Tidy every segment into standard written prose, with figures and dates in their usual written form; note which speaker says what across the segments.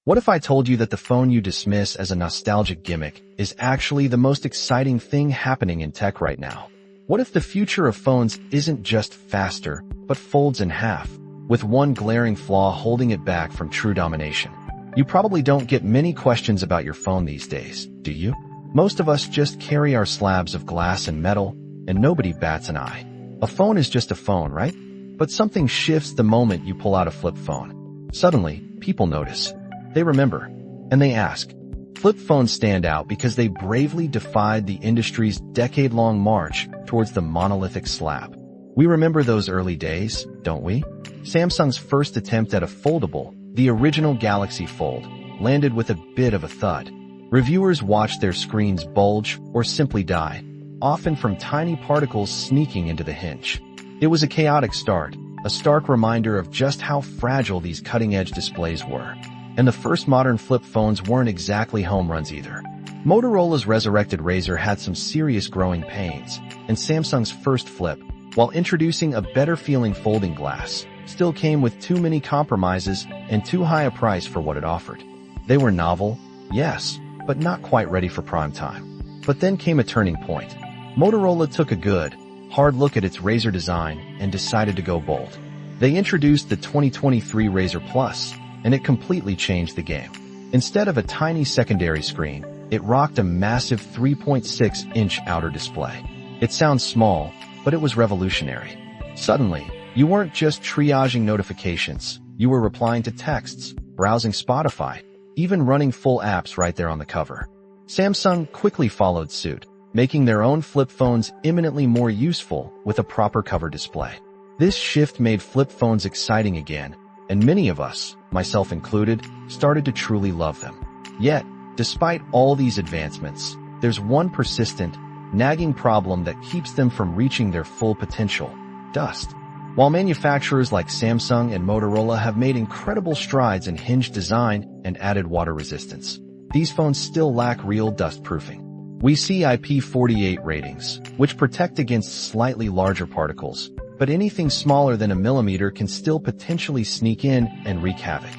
Speaker 1: What if I told you that the phone you dismiss as a nostalgic gimmick is actually the most exciting thing happening in tech right now? What if the future of phones isn't just faster, but folds in half, with one glaring flaw holding it back from true domination? You probably don't get many questions about your phone these days, do you? Most of us just carry our slabs of glass and metal, and nobody bats an eye. A phone is just a phone, right? But something shifts the moment you pull out a flip phone. Suddenly, people notice. They remember, and they ask. Flip phones stand out because they bravely defied the industry's decade-long march towards the monolithic slab. We remember those early days, don't we? Samsung's first attempt at a foldable, the original Galaxy Fold, landed with a bit of a thud. Reviewers watched their screens bulge or simply die, often from tiny particles sneaking into the hinge. It was a chaotic start, a stark reminder of just how fragile these cutting-edge displays were. And the first modern flip phones weren't exactly home runs either. Motorola's resurrected Razr had some serious growing pains, and Samsung's first flip, while introducing a better-feeling folding glass, still came with too many compromises and too high a price for what it offered. They were novel, yes, but not quite ready for prime time. But then came a turning point. Motorola took a good, hard look at its Razr design and decided to go bold. They introduced the 2023 Razr Plus, and it completely changed the game. Instead of a tiny secondary screen, it rocked a massive 3.6-inch outer display. It sounds small, but it was revolutionary. Suddenly, you weren't just triaging notifications, you were replying to texts, browsing Spotify, even running full apps right there on the cover. Samsung quickly followed suit, making their own flip phones eminently more useful with a proper cover display. This shift made flip phones exciting again, and many of us, myself included, started to truly love them. Yet, despite all these advancements, there's one persistent, nagging problem that keeps them from reaching their full potential: dust. While manufacturers like Samsung and Motorola have made incredible strides in hinge design and added water resistance, these phones still lack real dust proofing. We see IP48 ratings, which protect against slightly larger particles, but anything smaller than a millimeter can still potentially sneak in and wreak havoc.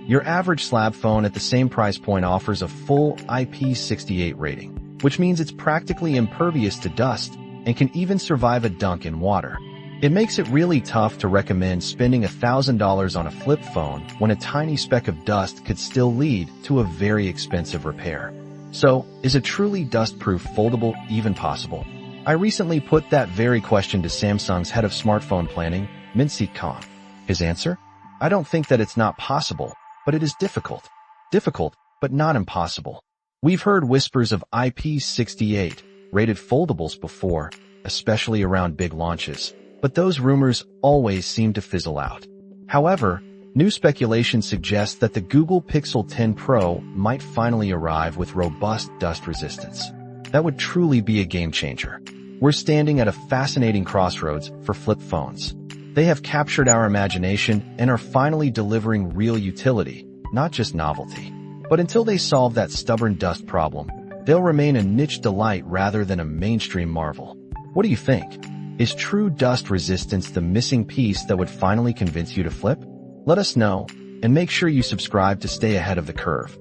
Speaker 1: Your average slab phone at the same price point offers a full IP68 rating, which means it's practically impervious to dust and can even survive a dunk in water. It makes it really tough to recommend spending $1,000 on a flip phone when a tiny speck of dust could still lead to a very expensive repair. So, is a truly dust-proof foldable even possible? I recently put that very question to Samsung's head of smartphone planning, Min-Sik Khan. His answer? I don't think that it's not possible, but it is difficult. Difficult, but not impossible. We've heard whispers of IP68 rated foldables before, especially around big launches, but those rumors always seem to fizzle out. However, new speculation suggests that the Google Pixel 10 Pro might finally arrive with robust dust resistance. That would truly be a game changer. We're standing at a fascinating crossroads for flip phones. They have captured our imagination and are finally delivering real utility, not just novelty. But until they solve that stubborn dust problem, they'll remain a niche delight rather than a mainstream marvel. What do you think? Is true dust resistance the missing piece that would finally convince you to flip? Let us know, and make sure you subscribe to stay ahead of the curve.